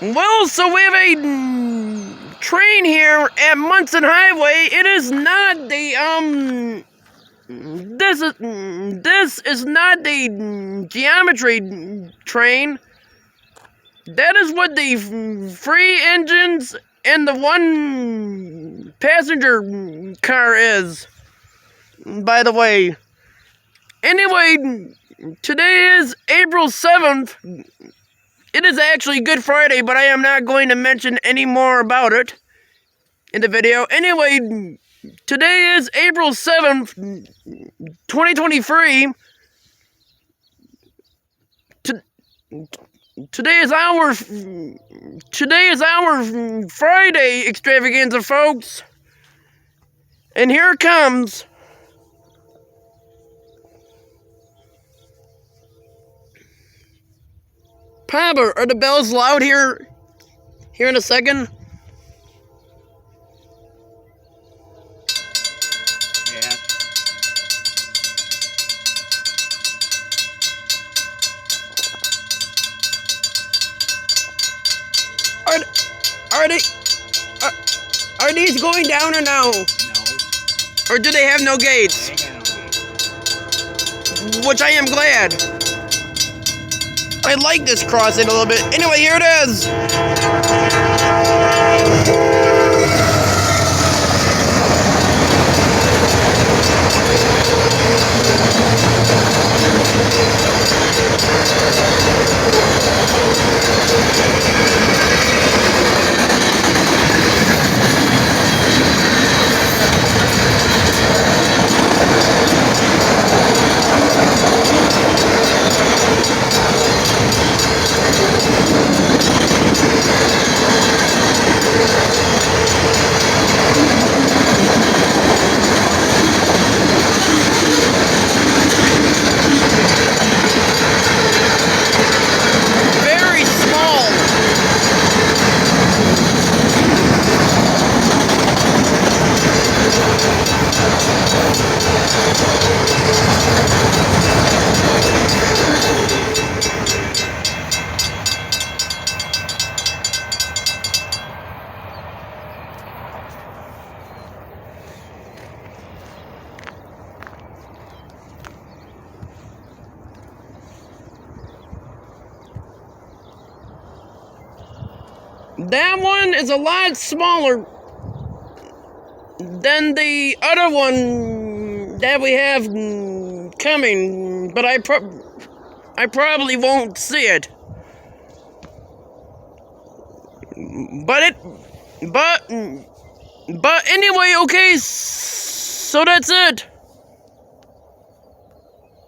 Well, so we have a train here at Munson Highway. It is not the this is not the geometry train. That is what the free engines and the one passenger car is, by the way. Anyway, today is April 7th. It is actually Good Friday, but I am not going to mention any more about it in the video. Anyway, today is April 7th, 2023. Today is our Friday extravaganza, folks. And here it comes. Papa, are the bells loud here in a second? Yeah. Are these going down or no? No. Or do they have no gates? They got no gate. Which I am glad. I like this crossing a little bit. Anyway, here it is. Very small. That one is a lot smaller than the other one that we have coming, but I probably won't see it. But anyway, okay, so that's it.